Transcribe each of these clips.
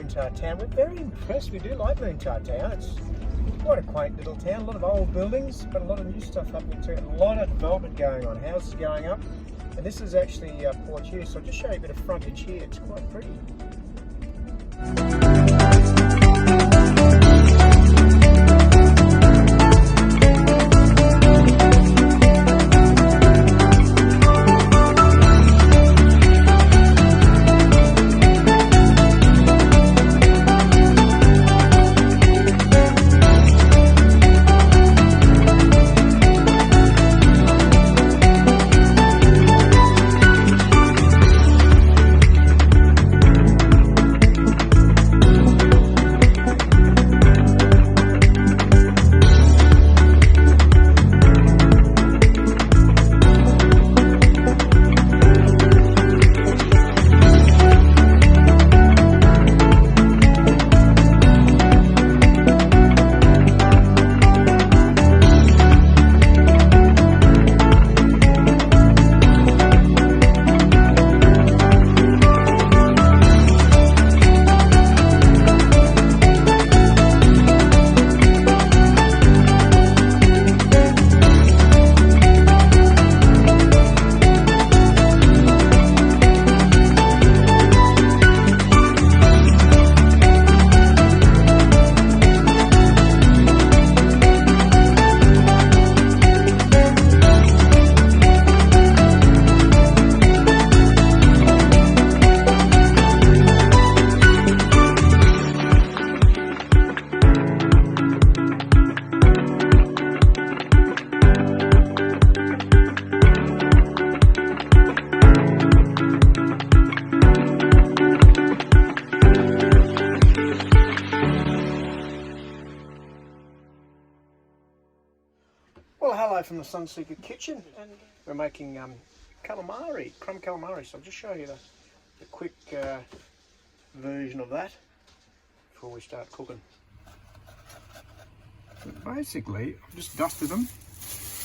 Moonta town. We're very impressed. We do like Moonta town. It's quite a quaint little town. A lot of old buildings, but a lot of new stuff happening too. A lot of development going on. Houses going up. And this is actually Port Hughes. So I'll just show you a bit of frontage here. It's quite pretty. Well, hello from the Sunseeker kitchen, and we're making calamari, crumb calamari. So I'll just show you the quick version of that before we start cooking. But basically, I've just dusted them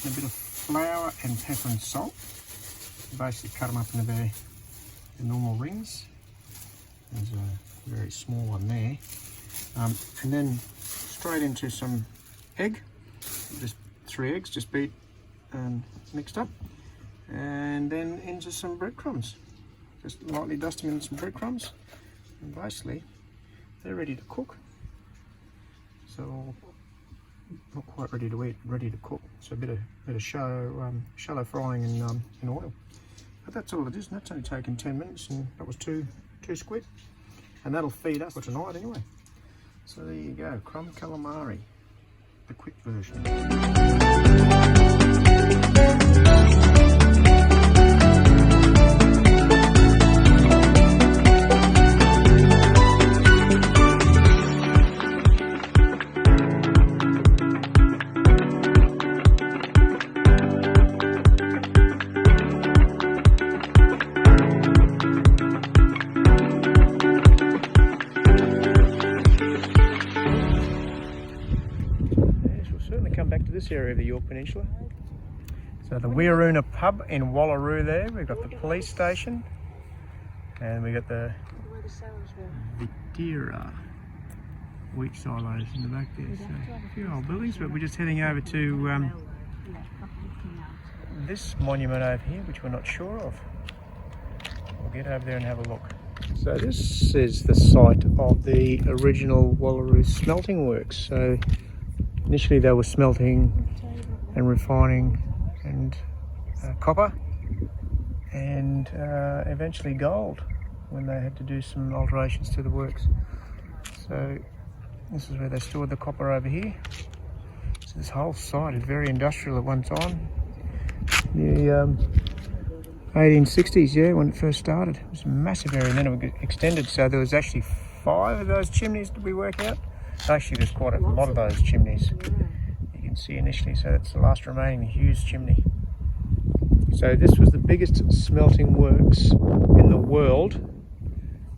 in a bit of flour and pepper and salt. Basically cut them up into their normal rings. There's a very small one there. And then straight into some egg, just 3 eggs, just beat and mixed up, and then into some breadcrumbs. Just lightly dust them in some breadcrumbs, and basically they're ready to cook. So not quite ready to eat, ready to cook. So a bit of shallow frying in oil. But that's all it is, and that's only taken 10 minutes, and that was two squid, and that'll feed us for tonight anyway. So there you go, crumb calamari, the quick version. Come back to this area of the Yorke Peninsula. So the Wallaroo pub in Wallaroo there, we've got the police station, and we got the Vitera wheat silos in the back there. So a few old buildings, but we're just heading over to this monument over here, which we're not sure of. We'll get over there and have a look. So this is the site of the original Wallaroo smelting works. So initially they were smelting and refining and copper and eventually gold when they had to do some alterations to the works. So this is where they stored the copper over here. So this whole site is very industrial at one time. The 1860s, yeah, when it first started. It was a massive area, and then it extended, so there was actually 5 of those chimneys that we work out. Actually, there's quite a lot of those chimneys you can see initially, so that's the last remaining Hughes chimney. So this was the biggest smelting works in the world,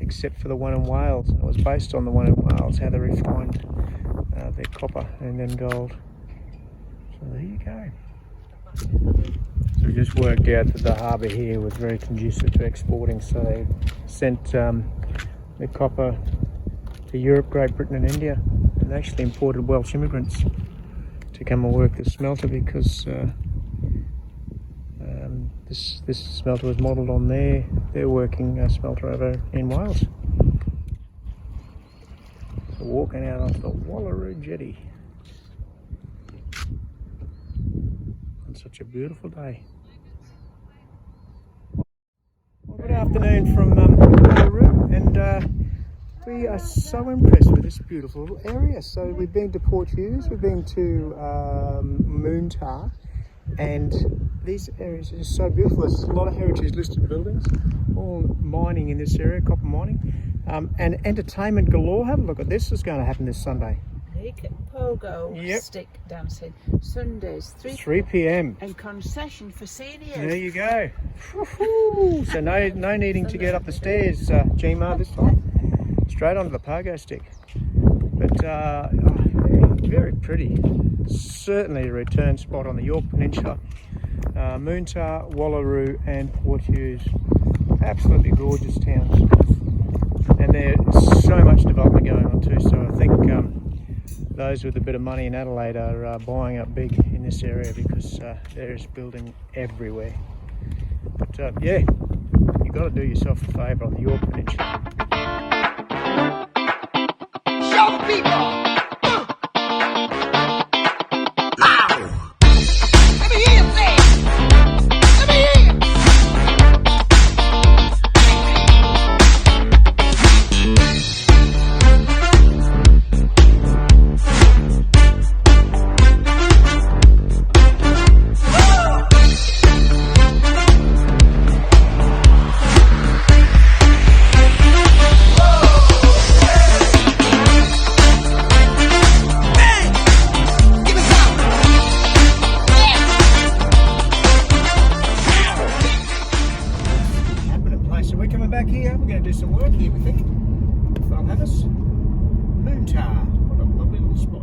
except for the one in Wales. And it was based on the one in Wales, how they refined their copper and then gold. So there you go. So we just worked out that the harbour here was very conducive to exporting, so they sent the copper to Europe, Great Britain and India, and they actually imported Welsh immigrants to come and work the smelter because this smelter was modelled on their working smelter over in Wales. So walking out onto the Wallaroo jetty on such a beautiful day. Well, good afternoon from Wallaroo, and we are so impressed with this beautiful little area. So we've been to Port Hughes, we've been to Moonta, and these areas are just so beautiful. There's a lot of heritage listed buildings, all mining in this area, copper mining, and entertainment galore. Have a look at this. Is going to happen this Sunday. Pogo stick dancing Sundays 3 p.m. and concession for seniors. There you go. So no needing to get up the stairs, Gma, this time. Straight onto the pogo stick. But very pretty. Certainly a return spot on the Yorke Peninsula. Moonta, Wallaroo and Port Hughes. Absolutely gorgeous towns. And there's so much development going on too, so I think those with a bit of money in Adelaide are buying up big in this area because there's building everywhere. But yeah, you've got to do yourself a favour on the Yorke Peninsula. Show the people! Back here, we're going to do some work here, we think. If they'll have us. Moonta, what a lovely little spot.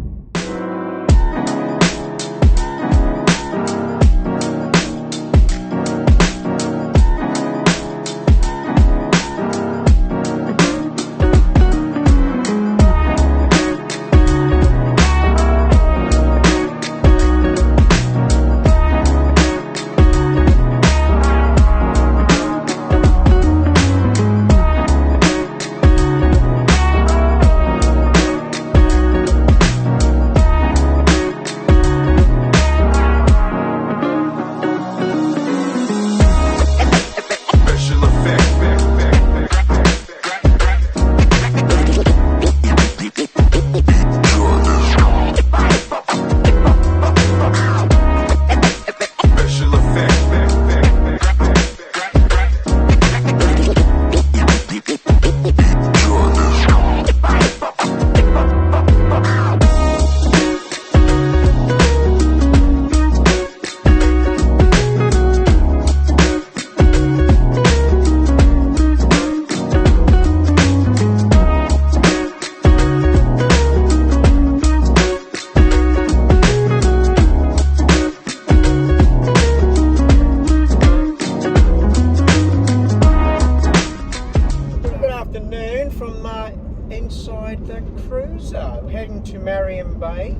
Inside the cruiser, we're heading to Marion Bay.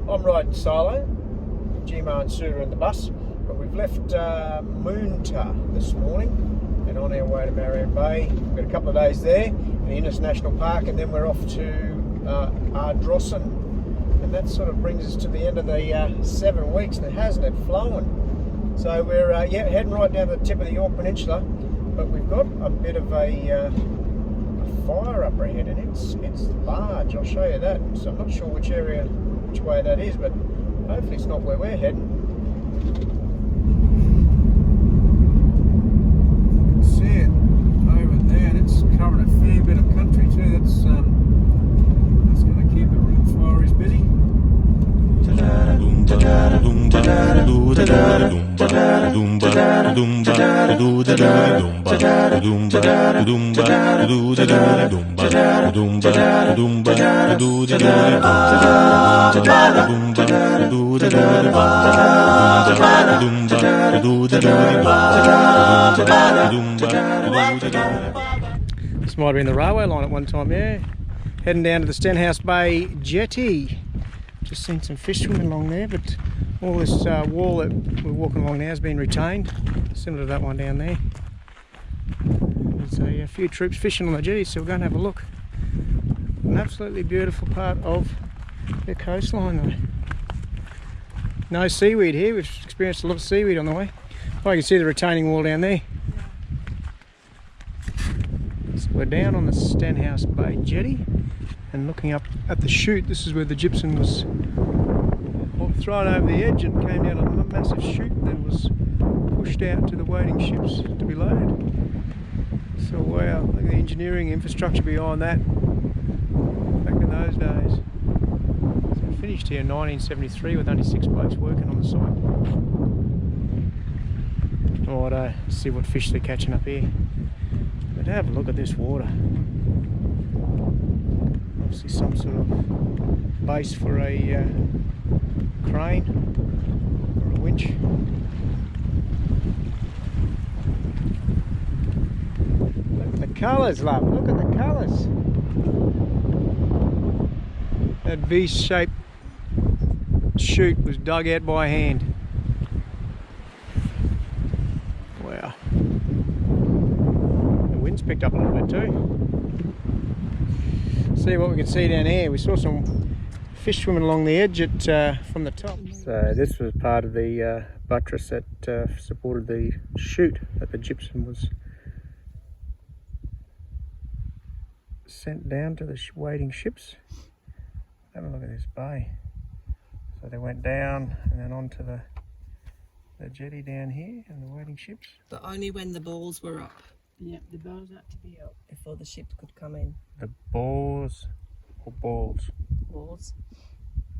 I'm riding solo, Gma and Sue are in the bus, but we've left Moonta this morning and on our way to Marion Bay. We've got a couple of days there in the Innes National Park, and then we're off to Ardrossan, and that sort of brings us to the end of the 7 weeks, and hasn't it flown? So we're heading right down to the tip of the Yorke Peninsula, but we've got a bit of a fire up ahead, and it's large. I'll show you that. So I'm not sure which way that is, but hopefully it's not where we're heading. You can see it over there, and it's covering a fair bit of country too. That's going to keep the room fires busy. This might have been the railway line at one time, yeah. Heading down to the Stenhouse Bay jetty. Just seen some fish swimming along there, but all this wall that we're walking along now has been retained, similar to that one down there. There's a few troops fishing on the jetty, so we're going to have a look. An absolutely beautiful part of the coastline though. No seaweed here, we've experienced a lot of seaweed on the way. Oh, you can see the retaining wall down there. So we're down on the Stenhouse Bay jetty and looking up at the chute. This is where the gypsum was thrown over the edge and came down a massive chute and then was pushed out to the waiting ships to be loaded. So wow, look at the engineering infrastructure behind that back in those days. So it finished here in 1973 with only 6 blokes working on the site. Righto, see what fish they're catching up here. But have a look at this water. Obviously some sort of base for a crane or a winch. Look at the colours, love. Look at the colours. That V-shaped chute was dug out by hand. Wow. The wind's picked up a little bit too. See what we can see down here. We saw some fish swimming along the edge from the top. So this was part of the buttress that supported the chute that the gypsum was sent down to the waiting ships. Have a look at this bay. So they went down and then onto the jetty down here and the waiting ships. But only when the balls were up. Yeah, the balls had to be up. Before the ships could come in. The balls or balls? Balls.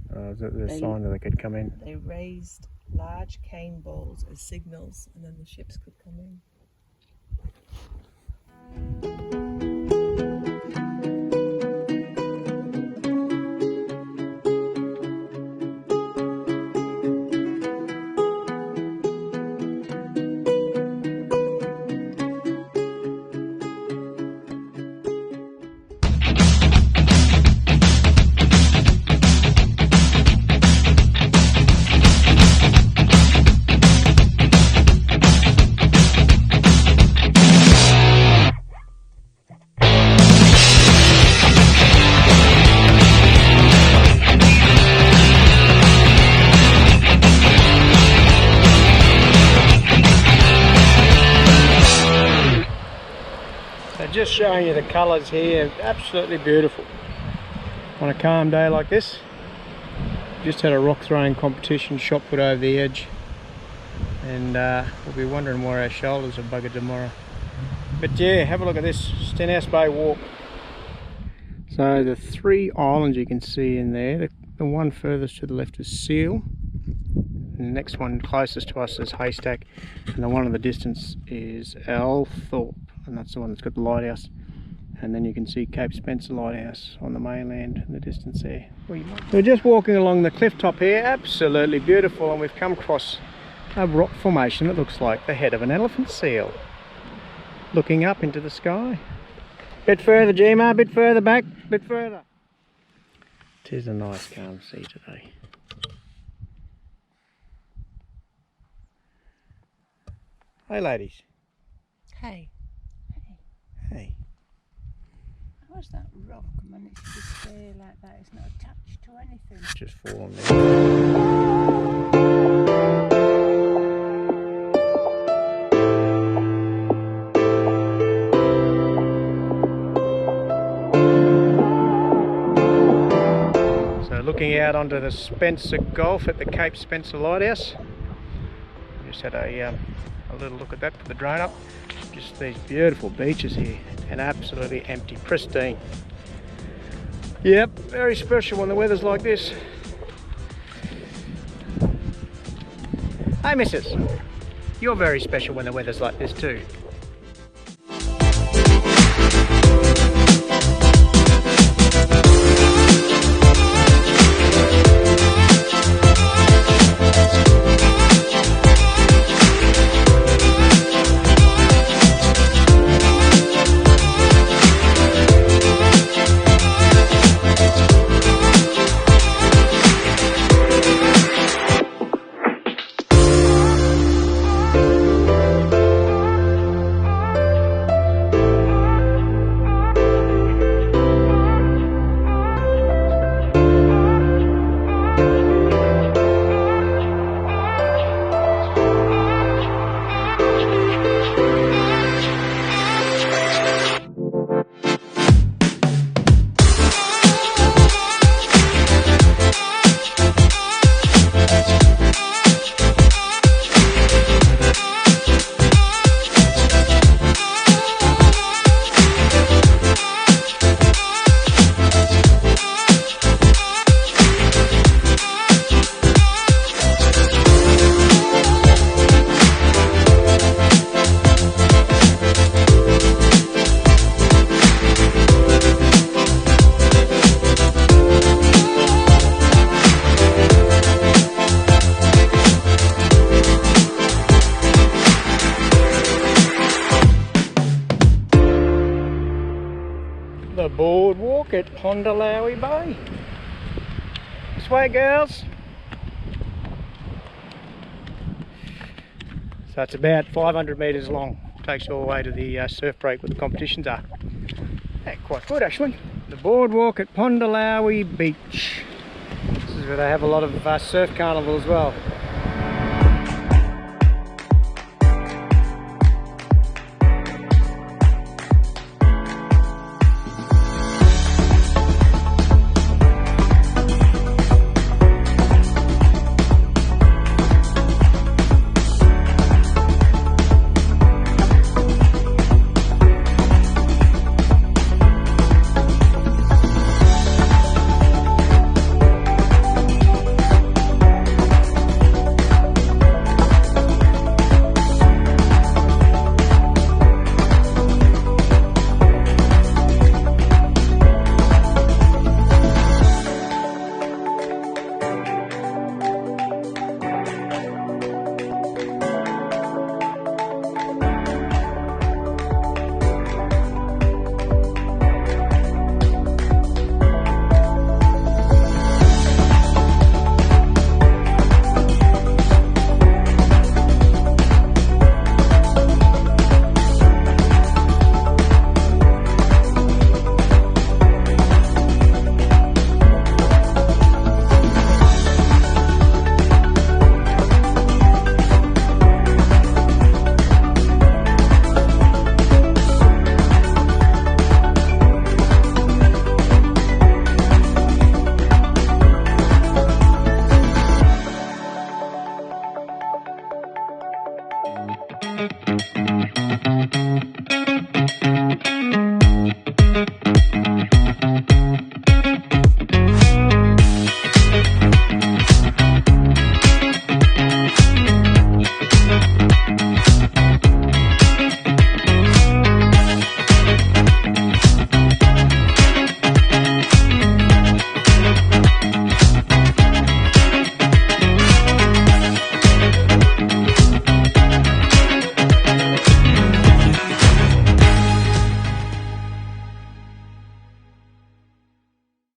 Was it the sign that they could come in? They raised large cane balls as signals and then the ships could come in. Just showing you the colours here, absolutely beautiful. On a calm day like this, just had a rock throwing competition, shot put over the edge, and we'll be wondering why our shoulders are buggered tomorrow. But yeah, have a look at this Stenhouse Bay walk. So the 3 islands you can see in there, the one furthest to the left is Seal, and the next one closest to us is Haystack, and the one in the distance is Althorpe. And that's the one that's got the lighthouse, and then you can see Cape Spencer Lighthouse on the mainland in the distance there. We're just walking along the cliff top here, absolutely beautiful, and we've come across a rock formation that looks like the head of an elephant seal looking up into the sky. Bit further, Gma, bit further back, bit further. It is a nice calm sea today. Hey ladies. Hey. Hey. How's that rock managed to stay like that? It's not attached to anything. Just fall on there. So looking out onto the Spencer Gulf at the Cape Spencer Lighthouse. Just had a little look at that for the drone up. Just these beautiful beaches here, and absolutely empty, pristine. Yep, very special when the weather's like this. Hey missus, you're very special when the weather's like this too. boardwalk at Pondalawi Bay. This way, girls. So it's about 500 metres long. Takes you all the way to the surf break where the competitions are. Yeah, quite good actually. The boardwalk at Pondalawi Beach. This is where they have a lot of surf carnival as well.